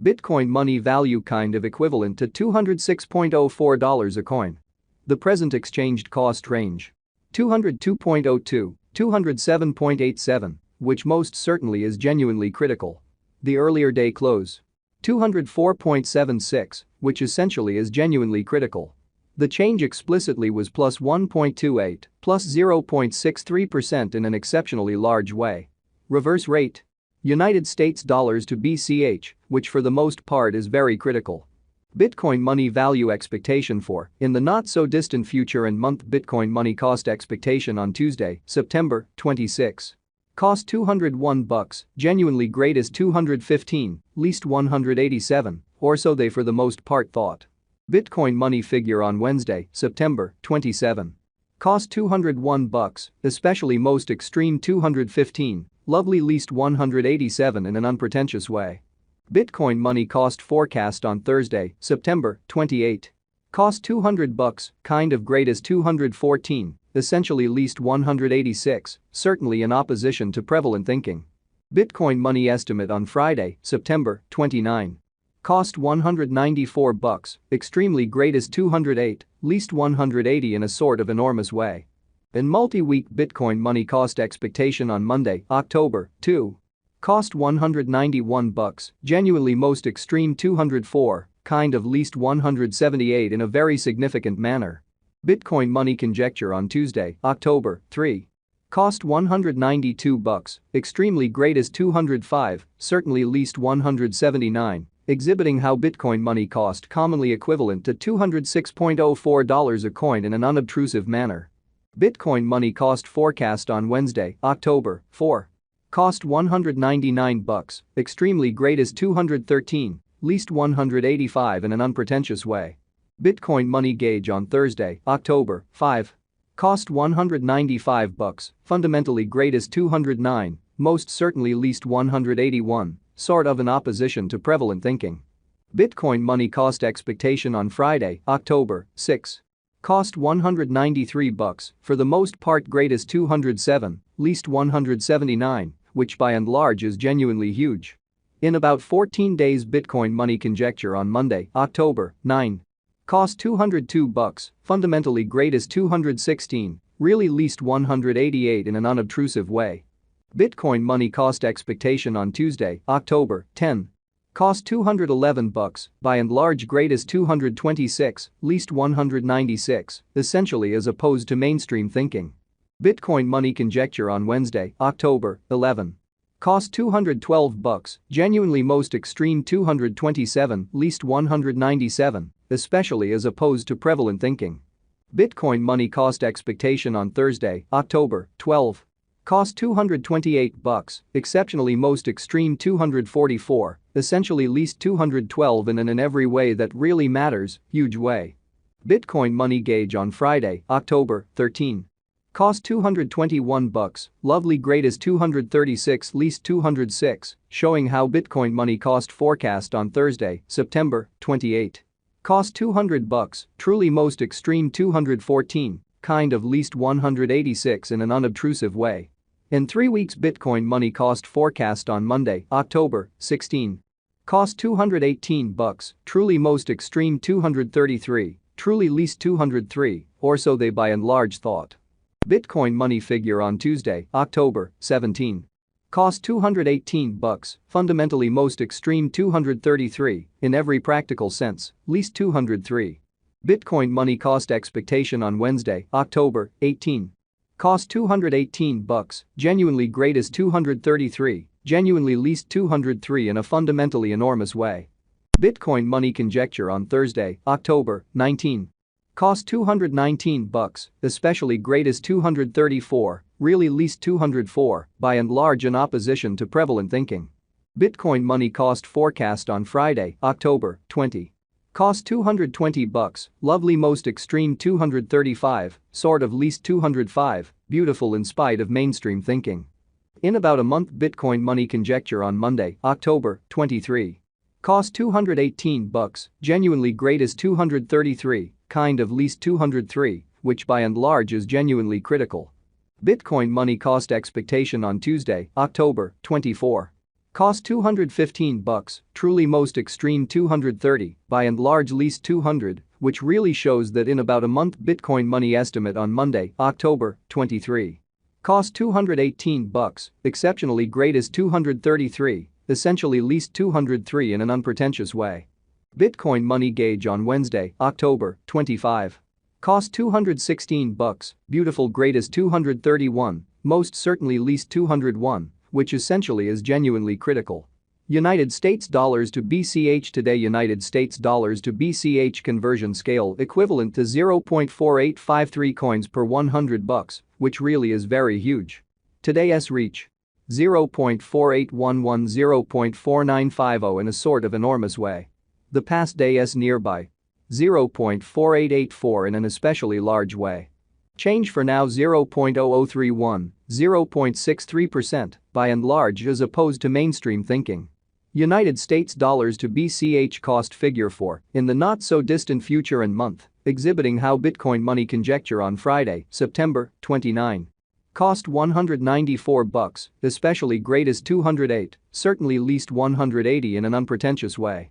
Bitcoin money value kind of equivalent to $206.04 a coin. The present exchanged cost range. 202.02, 207.87, which most certainly is genuinely critical. The earlier day close. 204.76, which essentially is genuinely critical. The change explicitly was plus 1.28, plus 0.63% in an exceptionally large way. Reverse rate. United States dollars to BCH, which for the most part is very critical. Bitcoin money value expectation for, in the not-so-distant future and month Bitcoin money cost expectation on Tuesday, September 26. Cost $201, genuinely great is 215, least 187, or so they for the most part thought. Bitcoin money figure on Wednesday, September 27. Cost $201, especially most extreme 215, lovely least 187 in an unpretentious way. Bitcoin money cost forecast on Thursday, September 28. Cost $200, kind of great is 214, essentially least 186, certainly in opposition to prevalent thinking. Bitcoin money estimate on Friday, September 29. Cost $194, extremely great is 208, least 180 in a sort of enormous way. In multi-week Bitcoin money cost expectation on Monday, October 2. Cost $191, genuinely most extreme 204, kind of least 178 in a very significant manner. Bitcoin money conjecture on Tuesday, October 3. Cost $192, extremely great is 205, certainly least 179, exhibiting how Bitcoin money cost commonly equivalent to $206.04 a coin in an unobtrusive manner. Bitcoin money cost forecast on Wednesday, October 4. Cost $199, extremely great is 213, least 185 in an unpretentious way. Bitcoin money gauge on Thursday, October 5. Cost $195, fundamentally great is 209, most certainly least 181, sort of in opposition to prevalent thinking. Bitcoin money cost expectation on Friday, October 6. Cost $193, for the most part great is 207, least 179, which by and large is genuinely huge. In about 14 days Bitcoin money conjecture on Monday, October 9. Cost $202, fundamentally great is 216, really least 188 in an unobtrusive way. Bitcoin money cost expectation on Tuesday, October 10. Cost $211, by and large great is 226, least 196, essentially as opposed to mainstream thinking. Bitcoin money conjecture on Wednesday, October 11. Cost $212, genuinely most extreme 227, least 197, especially as opposed to prevalent thinking. Bitcoin money cost expectation on Thursday, October 12. Cost $228, exceptionally most extreme 244, essentially least 212 in every way that really matters, huge way. Bitcoin money gauge on Friday, October 13. Cost $221, lovely great is 236 least 206, showing how Bitcoin money cost forecast on Thursday, September 28. Cost $200, truly most extreme 214, kind of least 186 in an unobtrusive way. In 3 weeks Bitcoin money cost forecast on Monday, October 16. Cost $218, truly most extreme 233, truly least 203, or so they by and large thought. Bitcoin money figure on Tuesday, October 17. Cost $218, fundamentally most extreme 233, in every practical sense, least 203. Bitcoin money cost expectation on Wednesday, October 18. Cost $218, genuinely great is 233, genuinely least 203 in a fundamentally enormous way. Bitcoin money conjecture on Thursday, October 19. Cost $219, especially great is 234, really least 204, by and large in opposition to prevalent thinking. Bitcoin money cost forecast on Friday, October 20. Cost $220, lovely most extreme 235, sort of least 205, beautiful in spite of mainstream thinking. In about a month Bitcoin money conjecture on Monday, October 23. Cost $218, genuinely great is 233, kind of least 203, which by and large is genuinely critical. Bitcoin money cost expectation on Tuesday, October 24. Cost $215, truly most extreme $230, by and large least $200, which really shows that in about a month. Bitcoin money estimate on Monday, October 23. Cost $218, exceptionally greatest $233, essentially least $203 in an unpretentious way. Bitcoin money gauge on Wednesday, October 25. Cost $216, beautiful greatest $231, most certainly least $201, which essentially is genuinely critical. United States dollars to BCH today. United States dollars to BCH conversion scale equivalent to 0.4853 coins per $100, which really is very huge. Today's reach 0.4811, 0.4950 in a sort of enormous way. The past day's nearby 0.4884 in an especially large way. Change for now 0.0031, 0.63%, by and large as opposed to mainstream thinking. United States dollars to BCH cost figure for in the not-so-distant future and month, exhibiting how Bitcoin money conjecture on Friday, September 29. Cost $194, especially greatest $208, certainly least $180 in an unpretentious way.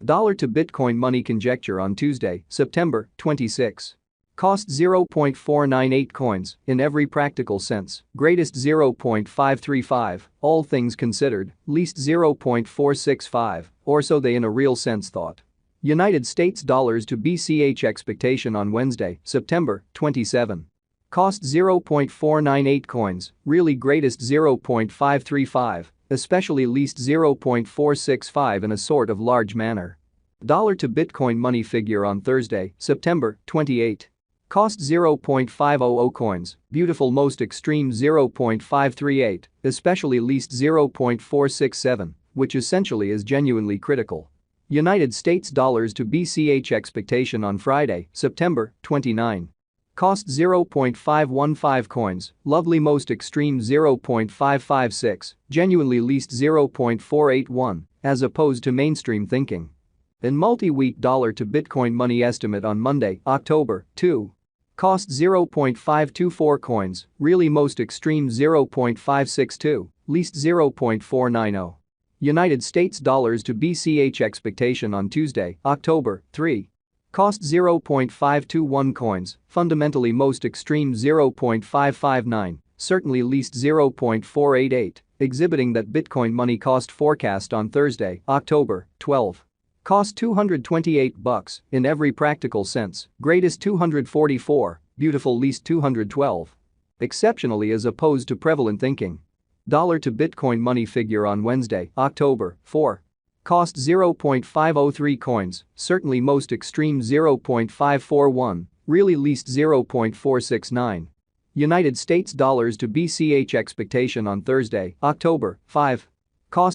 Dollar to Bitcoin money conjecture on Tuesday, September 26. Cost 0.498 coins, in every practical sense, greatest 0.535, all things considered, least 0.465, or so they in a real sense thought. United States dollars to BCH expectation on Wednesday, September 27. Cost 0.498 coins, really greatest 0.535, especially least 0.465 in a sort of large manner. Dollar to Bitcoin money figure on Thursday, September 28. Cost 0.500 coins, beautiful most extreme 0.538, especially least 0.467, which essentially is genuinely critical. United States dollars to BCH expectation on Friday, September 29. Cost 0.515 coins, lovely most extreme 0.556, genuinely least 0.481, as opposed to mainstream thinking. In multi-week dollar to Bitcoin money estimate on Monday, October 2. Cost 0.524 coins, really most extreme 0.562, least 0.490. United States dollars to BCH expectation on Tuesday, October 3. Cost 0.521 coins, fundamentally most extreme 0.559, certainly least 0.488, exhibiting that Bitcoin money cost forecast on Thursday, October 12. Cost $228, in every practical sense, greatest $244, beautiful least $212. Exceptionally as opposed to prevalent thinking. Dollar to Bitcoin money figure on Wednesday, October 4. Cost 0.503 coins, certainly most extreme 0.541, really least 0.469. United States dollars to BCH expectation on Thursday, October 5.